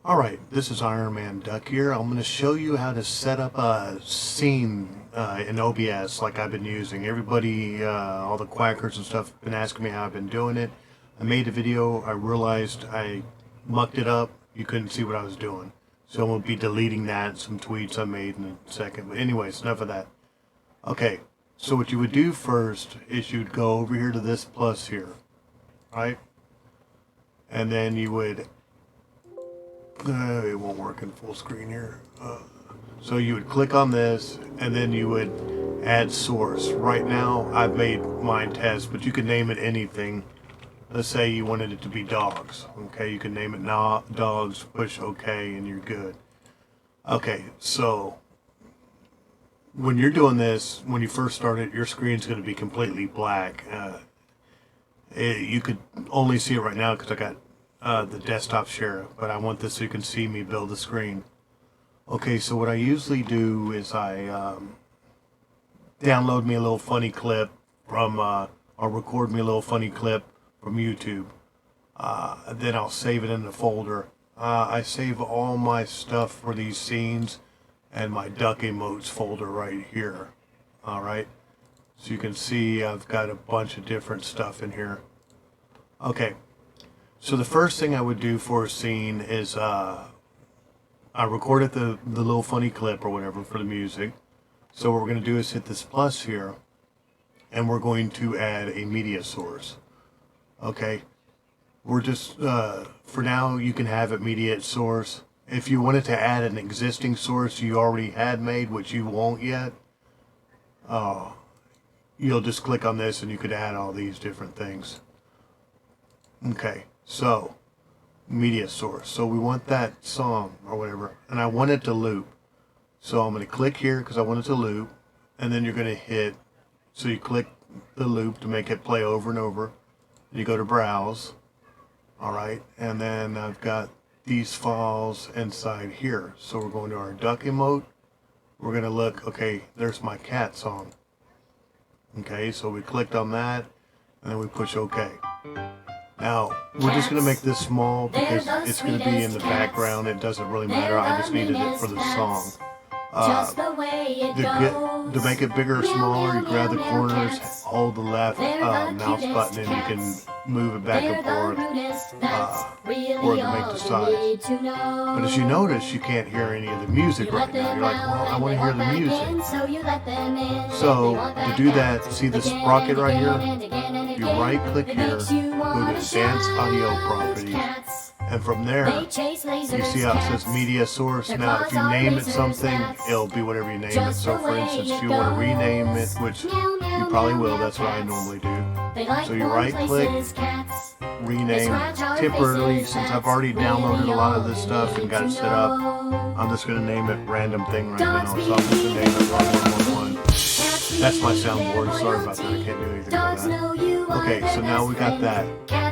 Alright, this is Iron Man Duck here. I'm going to show you how to set up a scene in OBS like I've been using. Everybody, all the quackers and stuff have been asking me how I've been doing it. I made a video, I realized I mucked it up, you couldn't see what I was doing. So I'm going to be deleting that, some tweets I made in a second. But anyways, enough of that. Okay, so what you would do first is you'd go over here to this plus here, right? And then you would... it won't work in full screen here. So you would click on this and then you would add source. Right now I've made mine test, but you can name it anything. Let's say you wanted it to be dogs. Okay, you can name it dogs, push OK, and you're good. Okay, so when you're doing this, when you first start it, your screen's going to be completely black. You could only see it right now because I got the desktop share, but I want this so you can see me build the screen. Okay, so what I usually do is I download me a little funny clip from, or record me a little funny clip from YouTube. Then I'll save it in the folder. I save all my stuff for these scenes and my duck emotes folder right here. Alright, so you can see I've got a bunch of different stuff in here. Okay. So the first thing I would do for a scene is I recorded the little funny clip or whatever for the music. So what we're going to do is hit this plus here and we're going to add a media source. Okay, we're just for now you can have it media source. If you wanted to add an existing source you already had made, which you won't yet, you'll just click on this and you could add all these different things. Okay, so media source. So we want that song or whatever, and I want it to loop. So I'm going to click here because I want it to loop, and then you're going to hit. So you click the loop to make it play over and over. You go to browse. All right, and then I've got these files inside here. So we're going to our duck emote. We're going to look. Okay, there's my cat song. Okay, so we clicked on that, and then we push OK. Now, we're just going to make this small because it's going to be in the background. It doesn't really matter. I just needed it for the song. To make it bigger or smaller, you grab the corners, hold the left mouse button, and you can move it back and forth or to make the size. But as you notice, you can't hear any of the music right now. You're like, well, I want to hear the music. So, to do that, see this sprocket right here? You right click here, go to Advanced Audio Properties, and from there, you see how it says Media Source. Now, if you name it something, it'll be whatever you name it. So, for instance, if you want to rename it, which you probably will, that's what I normally do. So, you right click, rename, temporarily, since I've already downloaded a lot of this stuff and got it set up, I'm just going to name it Random Thing right now. So, I'm just going to name it 1111. That's my soundboard. Sorry about that. I can't do anything about that. Okay, so now we got that.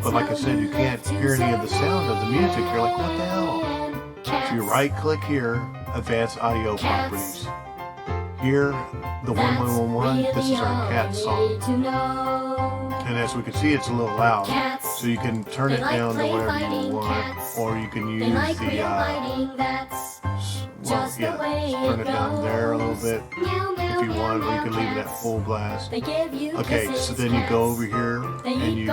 But like I said, you can't hear any of the sound of the music. You're like, what the hell? So you right click here, Advanced Audio Properties. Here, the 1111, this is our cat song. And as we can see, it's a little loud. So you can turn it down to whatever you want. Or you can use the, turn it down there a little bit if you want, or you can leave it at full blast. Okay, so then you go over here and you do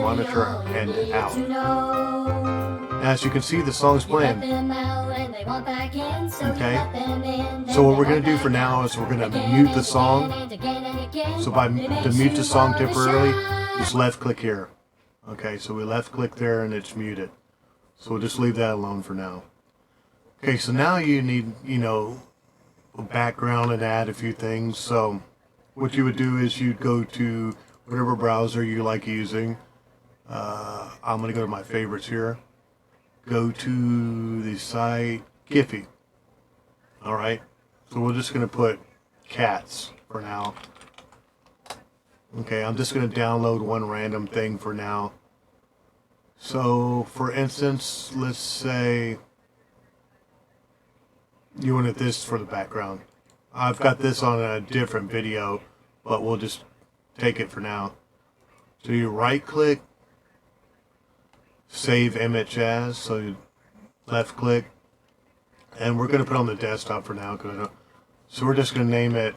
monitor and out. As you can see, the song's playing. Okay, so what we're going to do for now is we're going to mute the song. So to mute the song temporarily, just left click here. Okay, so we left click there and it's muted. So we'll just leave that alone for now. Okay, so now you need, a background and add a few things. So what you would do is you'd go to whatever browser you like using. I'm going to go to my favorites here. Go to the site Giphy. Alright, so we're just going to put cats for now. Okay, I'm just going to download one random thing for now. So, for instance, let's say you wanted this for the background. I've got this on a different video, but we'll just take it for now. So you right click, save image as, so you left click, and we're going to put it on the desktop for now. So we're just going to name it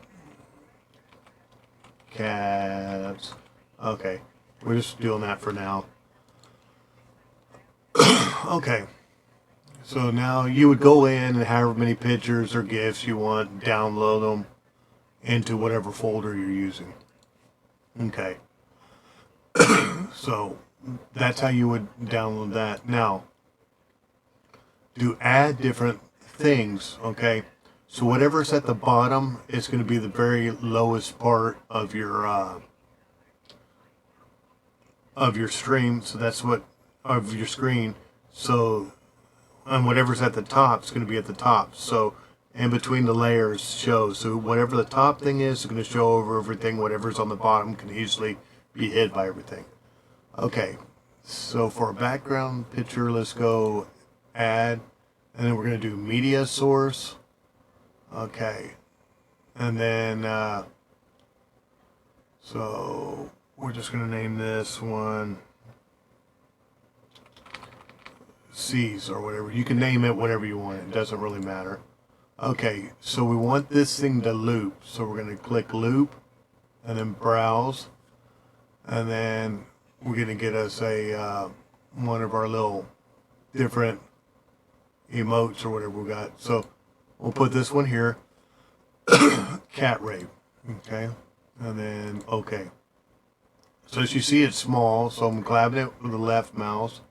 cats. Okay, we're just doing that for now. Okay, so now you would go in and however many pictures or GIFs you want, download them into whatever folder you're using. Okay, so that's how you would download that. Now, to add different things, okay, so whatever's at the bottom is going to be the very lowest part of your stream. So that's what of your screen. So, and whatever's at the top is going to be at the top. So, in between the layers shows. So whatever the top thing is going to show over everything. Whatever's on the bottom can easily be hid by everything. Okay, so for a background picture, let's go add, and then we're going to do media source. Okay, and then so we're just going to name this one C's or whatever. You can name it whatever you want. It doesn't really matter. Okay, so we want this thing to loop. So we're going to click loop and then browse. And then we're going to get us a one of our little different emotes or whatever we got. So we'll put this one here. Cat rape. Okay. And then okay. So as you see, it's small. So I'm grabbing it with the left mouse.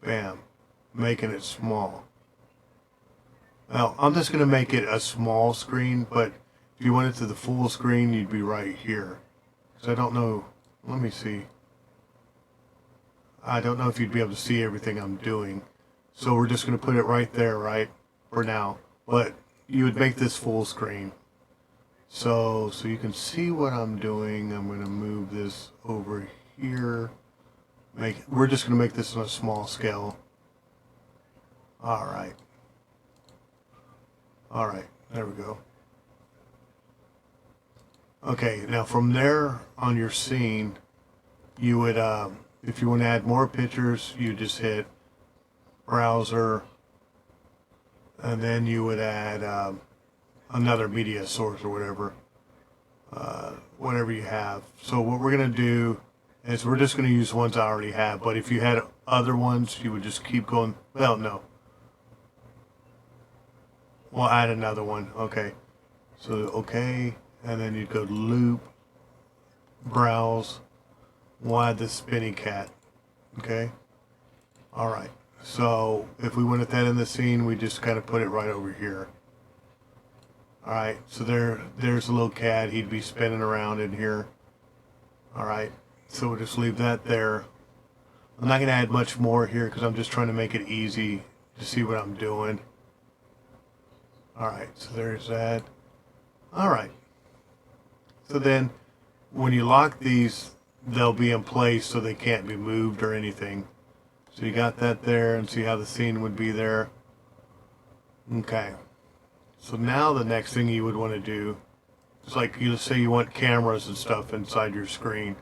Bam. Making it small. Now, I'm just going to make it a small screen, but if you went it to the full screen, you'd be right here. So I don't know. Let me see. I don't know if you'd be able to see everything I'm doing. So we're just going to put it right there, right, for now. But you would make this full screen. So you can see what I'm doing. I'm going to move this over here. We're just going to make this on a small scale. All right. All right, there we go. Okay, now from there on your scene, you would, if you want to add more pictures, you just hit browser, and then you would add another media source or whatever you have. So what we're going to do is we're just going to use ones I already have, but if you had other ones, you would just keep going. Well, no. We'll add another one. Okay. So, okay. And then you go loop, browse. We'll add the spinny cat. Okay. All right. So, if we wanted that in the scene, we just kind of put it right over here. All right. So there's a little cat. He'd be spinning around in here. All right. So we'll just leave that there. I'm not going to add much more here because I'm just trying to make it easy to see what I'm doing. Alright, so there's that. Alright. So then, when you lock these, they'll be in place so they can't be moved or anything. So you got that there, and see how the scene would be there. Okay. So now the next thing you would want to do is like, you say you want cameras and stuff inside your screen.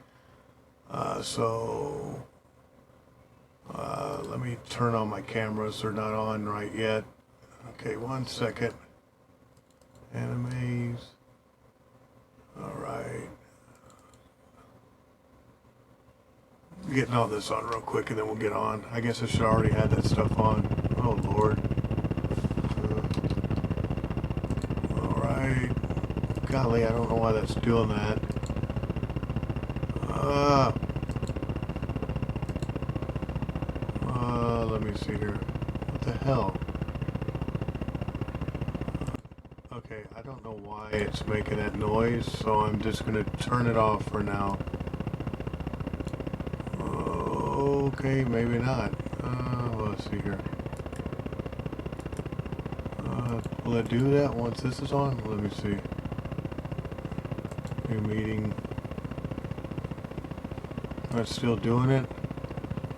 Let me turn on my cameras. They're not on right yet. Okay, 1 second. Animes. Alright. Getting all this on real quick and then we'll get on. I guess I should already have that stuff on. Oh Lord. Alright. Golly, I don't know why that's doing that. Let me see here. What the hell? Okay, I don't know why it's making that noise, so I'm just going to turn it off for now. Okay, maybe not. Let's see here. Will it do that once this is on? Let me see. New meeting. It's still doing it?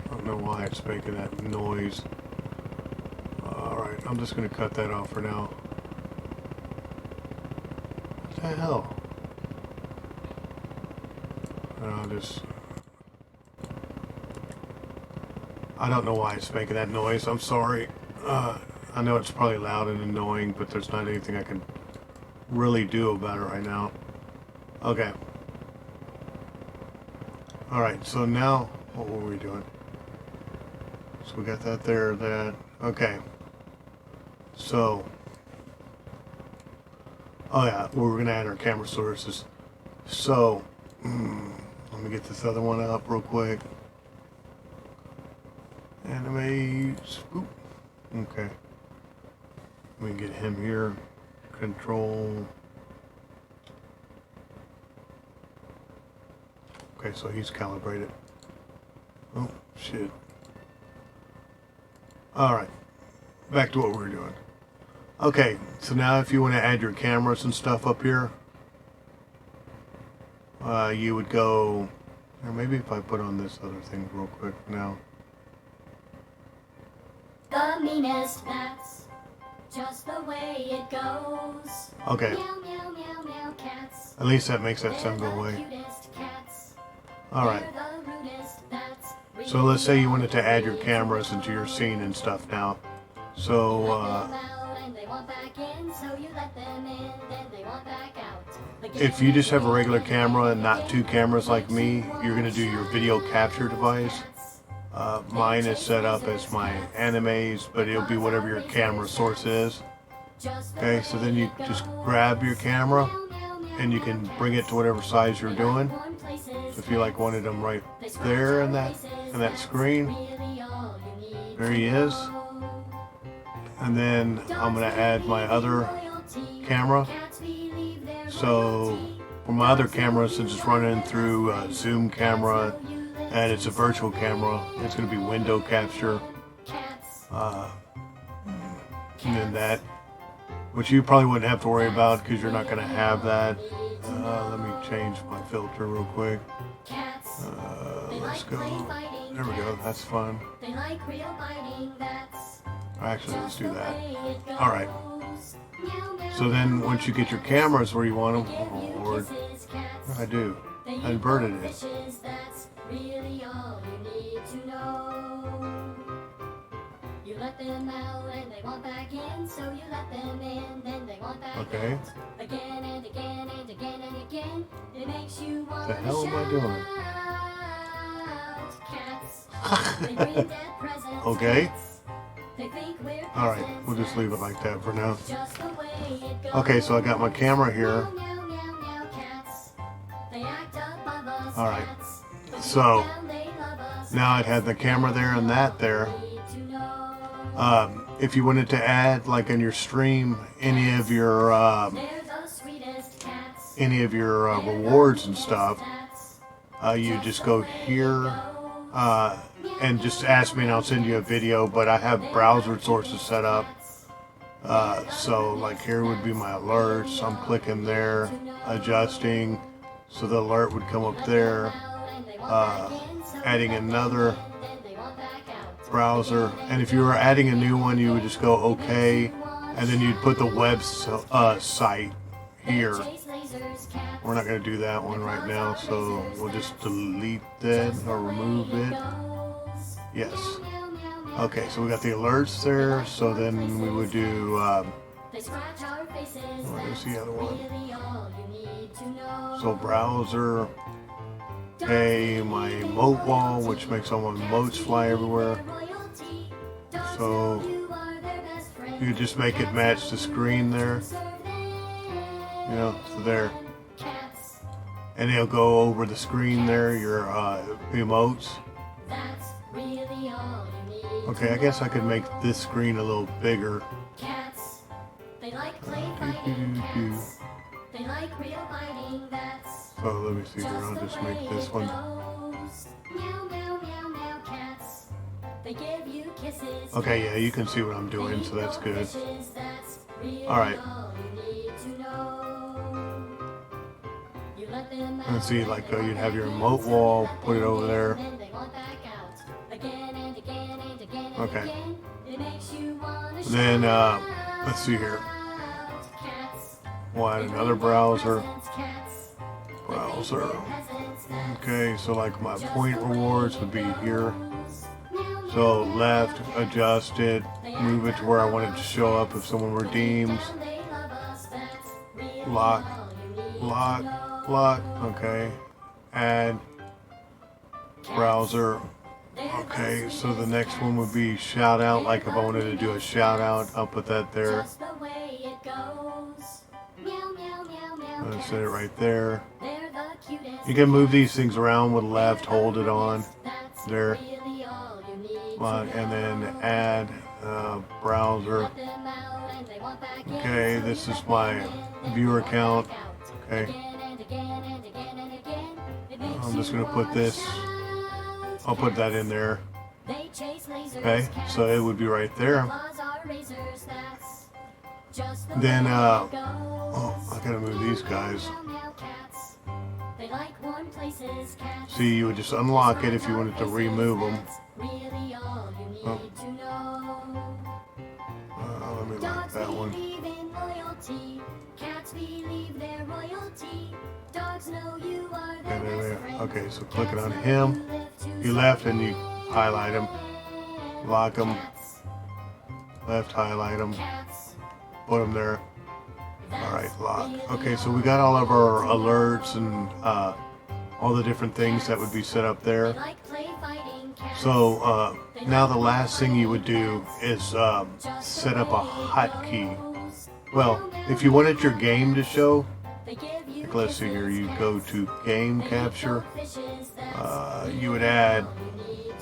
I don't know why it's making that noise. Alright, I'm just going to cut that off for now. What the hell? And I'll just... I don't know why it's making that noise. I'm sorry. I know it's probably loud and annoying, but there's not anything I can really do about it right now. Okay. Alright, so now, what were we doing? So we got that there, that. Okay. So, oh yeah, we're going to add our camera sources. So, let me get this other one up real quick. Animate. Oop. Okay. We can get him here. Control. Okay, so he's calibrated. Oh, shit. Alright. Back to what we were doing. Okay, so now if you want to add your cameras and stuff up here, you would go, or maybe if I put on this other thing real quick now. The meanest, that's just the way it goes. Okay. Meow, meow, meow, meow, cats. At least that makes that sound go away. Alright. So let's say you wanted to add your cameras into your scene and stuff now. So, if you just have a regular camera and not two cameras like me, you're going to do your video capture device. Mine is set up as my animes, but it'll be whatever your camera source is. Okay, so then you just grab your camera and you can bring it to whatever size you're doing. So if you like wanted them right there in that screen, there he is. And then I'm going to add my other camera. So for my other camera, since it's running through a Zoom camera and it's a virtual camera, it's going to be window capture. And then that, which you probably wouldn't have to worry about because you're not going to have that. Let me change my filter real quick. Let's go. There we go. That's fun. Actually, let's do that. Alright. So then once you get your cameras where you want them, oh Lord, what did I do? I inverted it. Okay. What the hell am I doing? Okay. Alright, we'll just leave it like that for now. Okay, so I got my camera here. Alright, so now it had the camera there and that there. If you wanted to add, like in your stream, any of your rewards and stuff, you just go here and just ask me and I'll send you a video. But I have browser sources set up, so like here would be my alerts. I'm clicking there, adjusting, so the alert would come up there. Adding another browser, and if you were adding a new one, you would just go OK, and then you'd put the web site here. We're not going to do that one right now, so we'll just delete that or remove it. Yes. Okay, so we got the alerts there, so then we would do where's the other one? So browser, okay, my emote wall, which makes all my emotes fly everywhere. So you just make it match the screen there. You know, so there. And it'll go over the screen there, your emotes. Okay, I guess I could make this screen a little bigger. So let me see here, I'll just make this one. Okay, yeah, you can see what I'm doing, so that's good. Alright. Let's see, like you'd have your emote wall, put it over there. Okay. Then, let's see here. We'll add another browser. Okay, so like my point rewards would be here. So So left, adjust it, move it to where I want it to show up if someone redeems. Lock, lock, lock. Okay. Add browser. Okay, so the next one would be shout out. Like if I wanted to do a shout out, I'll put that there. I'll set it right there. You can move these things around with left, hold it on there. And then add browser. Okay, this is my viewer count. Okay, I'm just gonna put this. I'll put that in there. Okay, so it would be right there. Then oh, I gotta move these guys. See, you would just unlock it if you wanted to remove them. Oh. Let me lock that one. Okay, there. Okay, so click it on him. You left and you highlight him. Lock him. Left, highlight him. Put him there. Alright, lock. Okay, so we got all of our alerts and all the different things that would be set up there. So now the last thing you would do is set up a hotkey. Well, if you wanted your game to show, like let's see here, you go to game capture. You would add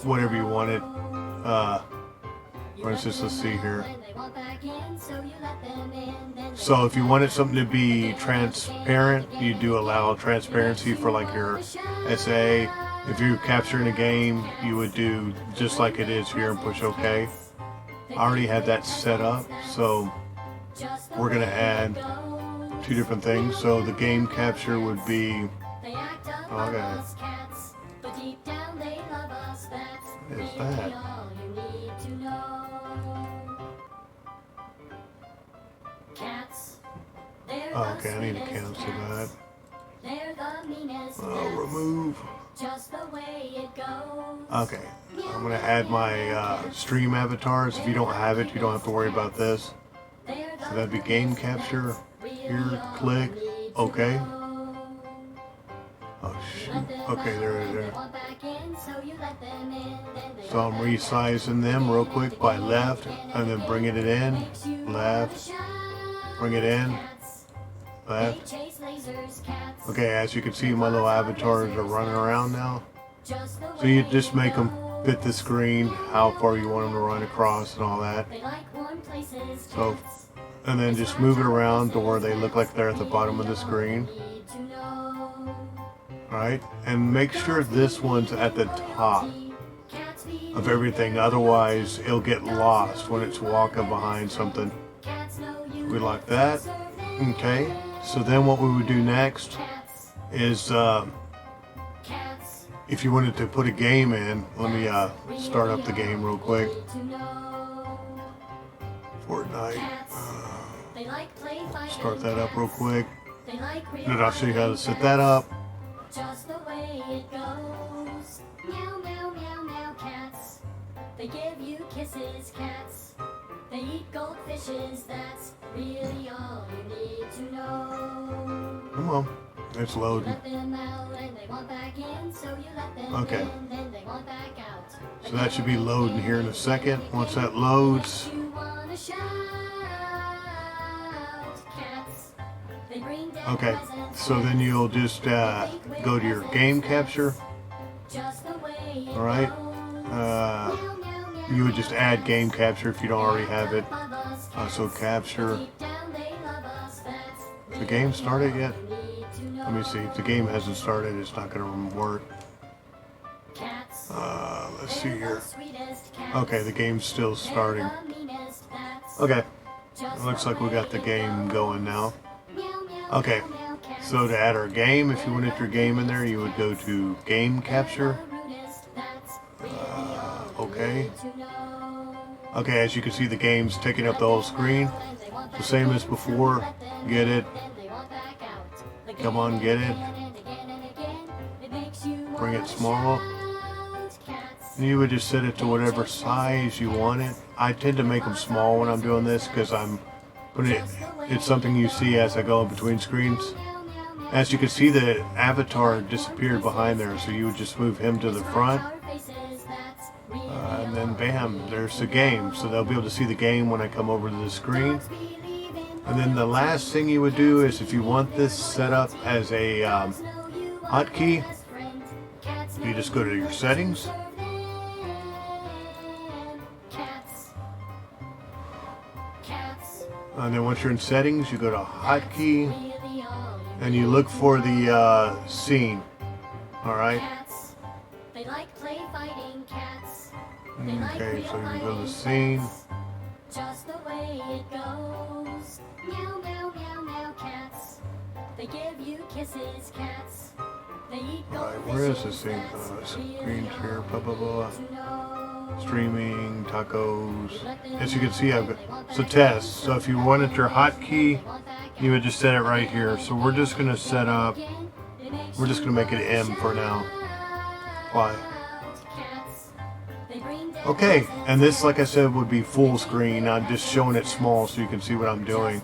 whatever you wanted. For instance, let's see here. So if you wanted something to be transparent, you do allow transparency for like your SA. If you're capturing a game, you would do just like it is here and push OK. I already had that set up, so we're going to add two different things. So the game capture would be, okay, what is that? Oh, okay, I need to cancel that. Remove. Okay, I'm going to add my stream avatars. If you don't have it, you don't have to worry about this. So that'd be game capture. Here, click. Okay. Oh, shoot. Okay, there. So I'm resizing them real quick by left and then bringing it in. Left. Bring it in. Left. Okay, as you can see, my little avatars are running around now. So you just make them fit the screen, how far you want them to run across and all that. So, and then just move it around to where they look like they're at the bottom of the screen. Alright, and make sure this one's at the top of everything, otherwise it'll get lost when it's walking behind something. We like that. Okay, so then what we would do next is if you wanted to put a game in, let me start up the game real quick. Fortnite. Start that up real quick. Then I'll show you how to set that up. Just the way it goes. Meow, meow, meow, meow, cats. They give you kisses, cats. They eat goldfishes, that's really all you need to know. Come on, it's loading. Let them out and they want back in, so you let them Okay. in, then they want back out. So that should be loading here in a second. Once that loads, You wanna shout, cats. They bring down okay, presents. so then you'll just go to your game capture. Just the way it Alright, goes. you would just add game capture if you don't already have it. So capture. The game started yet? Let me see. If the game hasn't started, it's not going to work. Let's see here. Okay, the game's still starting. Okay, it looks like we got the game going now. Okay, so to add our game, if you wanted your game in there, you would go to game capture. Okay. Okay, as you can see, the game's taking up the whole screen. The same as before. Get it. Come on, get it. Bring it small. You would just set it to whatever size you want it. I tend to make them small when I'm doing this because I'm putting it, it's something you see as I go in between screens. As you can see, the avatar disappeared behind there, so you would just move him to the front. And then bam, there's the game. So they'll be able to see the game when I come over to the screen. And then the last thing you would do is if you want this set up as a hotkey, you just go to your settings. And then once you're in settings, you go to hotkey and you look for the scene. Alright? Okay, so you go to the scene. Just the way it goes. Meow, meow, meow, meow, cats. They give you kisses, cats. They eat Alright, where is this thing? Screen share, blah blah blah. Streaming, tacos. As you can see, I've got so test. So if you wanted your hotkey, you would just set it right here. So we're just gonna set up. We're just gonna make it M for now. Apply. Okay, and this, like I said, would be full screen. I'm just showing it small so you can see what I'm doing.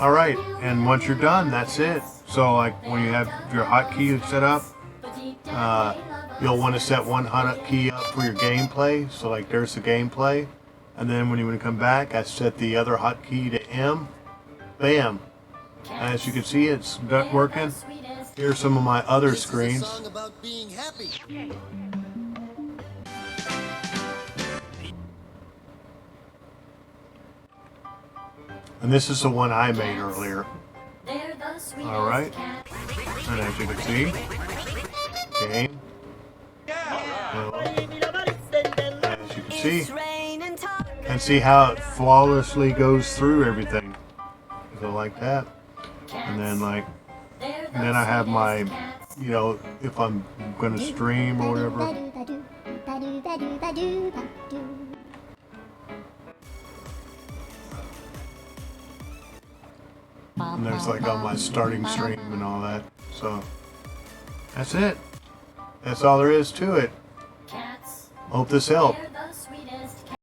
Alright, and once you're done, that's it. So like when you have your hotkey set up, you'll want to set one hotkey up for your gameplay. So like there's the gameplay. And then when you want to come back, I set the other hotkey to M. Bam. As you can see, it's working. Here's some of my other screens. And this is the one I made earlier. Alright. And as you can see, game. As you can see, and see how it flawlessly goes through everything. So like that. And then like, and then I have my, you know, if I'm going to stream or whatever. And there's like on my starting stream and all that. So that's it. That's all there is to it. Hope this helped.